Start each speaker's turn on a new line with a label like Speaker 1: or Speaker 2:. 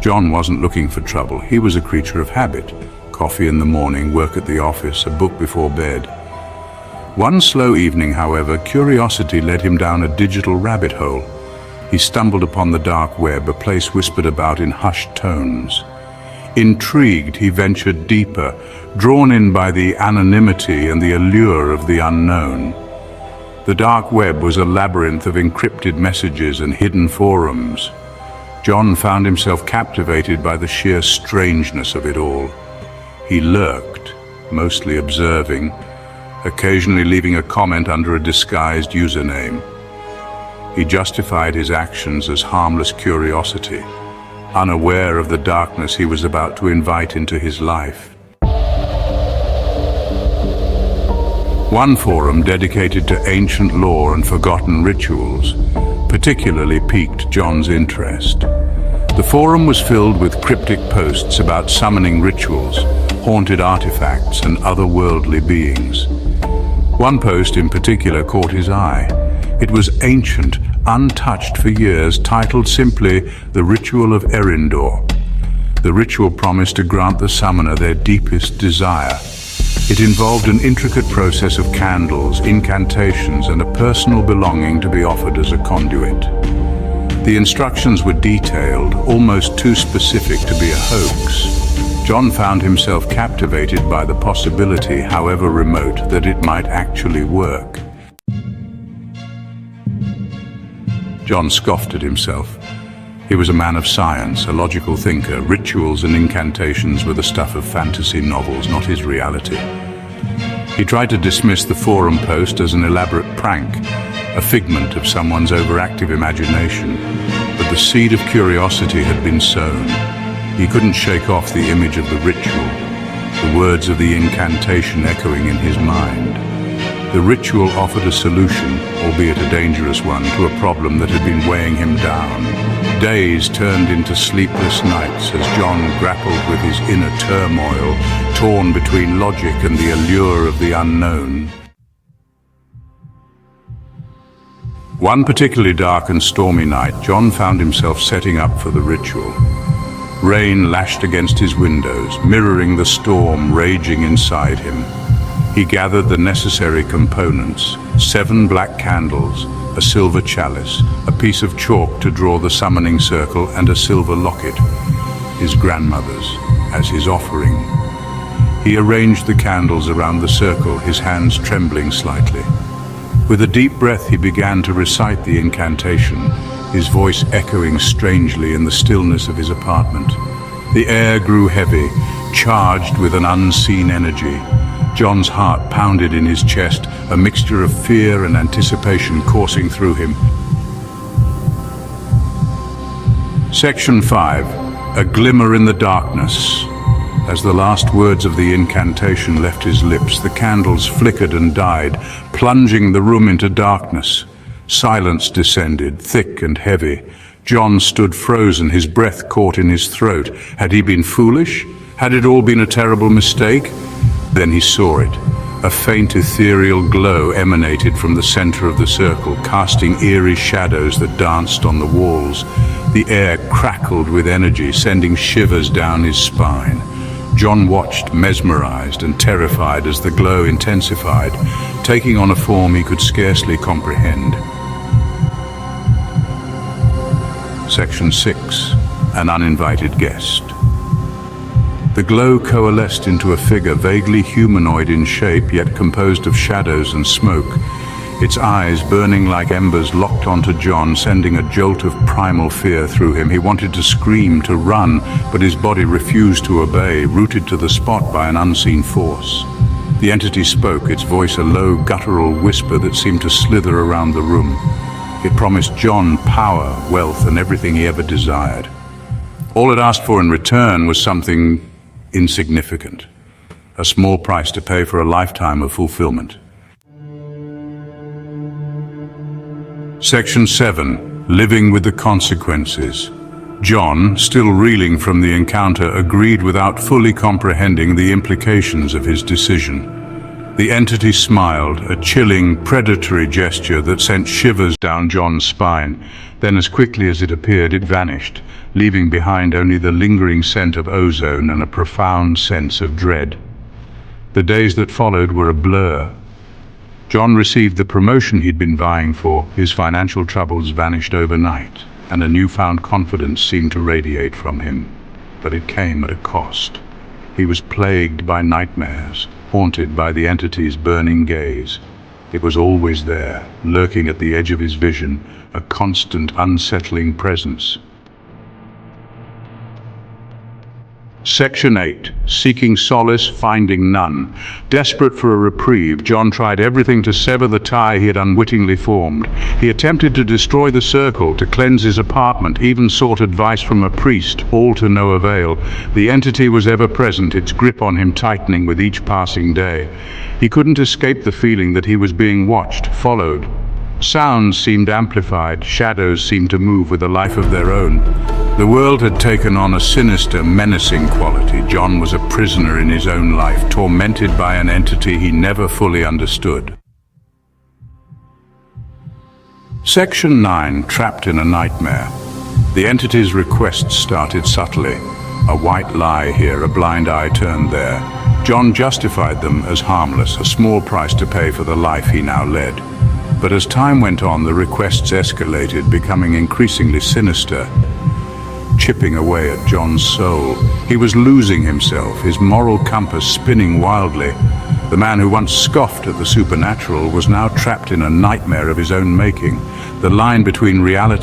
Speaker 1: John wasn't looking for trouble. He was a creature of habit. Coffee in the morning, work at the office, a book before bed. One slow evening, however, curiosity led him down a digital rabbit hole. He stumbled upon the dark web, a place whispered about in hushed tones. Intrigued, he ventured deeper, drawn in by the anonymity and the allure of the unknown. The dark web was a labyrinth of encrypted messages and hidden forums. John found himself captivated by the sheer strangeness of it all. He lurked, mostly observing, occasionally leaving a comment under a disguised username. He justified his actions as harmless curiosity, unaware of the darkness he was about to invite into his life. One forum dedicated to ancient lore and forgotten rituals particularly piqued John's interest. The forum was filled with cryptic posts about summoning rituals, haunted artifacts, and otherworldly beings. One post in particular caught his eye. It was ancient, untouched for years, titled simply "The Ritual of Erindor." The ritual promised to grant the summoner their deepest desire. It involved an intricate process of candles, incantations, and a personal belonging to be offered as a conduit. The instructions were detailed, almost too specific to be a hoax. John found himself captivated by the possibility, however remote, that it might actually work. John scoffed at himself. He was a man of science, a logical thinker. Rituals and incantations were the stuff of fantasy novels, not his reality. He tried to dismiss the forum post as an elaborate prank, a figment of someone's overactive imagination. But the seed of curiosity had been sown. He couldn't shake off the image of the ritual, the words of the incantation echoing in his mind. The ritual offered a solution, albeit a dangerous one, to a problem that had been weighing him down. Days turned into sleepless nights as John grappled with his inner turmoil, torn between logic and the allure of the unknown. One particularly dark and stormy night, John found himself setting up for the ritual. Rain lashed against his windows, mirroring the storm raging inside him. He gathered the necessary components: 7 black candles, a silver chalice, a piece of chalk to draw the summoning circle, and a silver locket, his grandmother's, as his offering. He arranged the candles around the circle, his hands trembling slightly. With a deep breath, he began to recite the incantation, his voice echoing strangely in the stillness of his apartment. The air grew heavy, charged with an unseen energy. John's heart pounded in his chest, a mixture of fear and anticipation coursing through him. Section 5. A glimmer in the darkness. As the last words of the incantation left his lips, the candles flickered and died, plunging the room into darkness. Silence descended, thick and heavy. John stood frozen, his breath caught in his throat. Had he been foolish? Had it all been a terrible mistake? Then he saw it. A faint ethereal glow emanated from the center of the circle, casting eerie shadows that danced on the walls. The air crackled with energy, sending shivers down his spine. John watched, mesmerized and terrified, as the glow intensified, taking on a form he could scarcely comprehend. Section 6. An uninvited guest. The glow coalesced into a figure vaguely humanoid in shape, yet composed of shadows and smoke. Its eyes, burning like embers, locked onto John, sending a jolt of primal fear through him. He wanted to scream, to run, but his body refused to obey, rooted to the spot by an unseen force. The entity spoke, its voice a low, guttural whisper that seemed to slither around the room. It promised John power, wealth, and everything he ever desired. All it asked for in return was something insignificant, a small price to pay for a lifetime of fulfillment. Section 7. Living with the consequences. John, still reeling from the encounter, agreed without fully comprehending the implications of his decision. The entity smiled, a chilling, predatory gesture that sent shivers down John's spine. Then as quickly as it appeared, it vanished, leaving behind only the lingering scent of ozone and a profound sense of dread. The days that followed were a blur. John received the promotion he'd been vying for, his financial troubles vanished overnight, and a newfound confidence seemed to radiate from him. But it came at a cost. He was plagued by nightmares, haunted by the entity's burning gaze. It was always there, lurking at the edge of his vision, a constant, unsettling presence. Section 8. Seeking solace, finding none. Desperate for a reprieve, John tried everything to sever the tie he had unwittingly formed. He attempted to destroy the circle, to cleanse his apartment, even sought advice from a priest, all to no avail. The entity was ever present, its grip on him tightening with each passing day. He couldn't escape the feeling that he was being watched, followed. Sounds seemed amplified, shadows seemed to move with a life of their own. The world had taken on a sinister, menacing quality. John was a prisoner in his own life, tormented by an entity he never fully understood. Section 9. Trapped in a nightmare. The entity's requests started subtly. A white lie here, a blind eye turned there. John justified them as harmless, a small price to pay for the life he now led. But as time went on, the requests escalated, becoming increasingly sinister, chipping away at John's soul. He was losing himself, his moral compass spinning wildly. The man who once scoffed at the supernatural was now trapped in a nightmare of his own making. The line between reality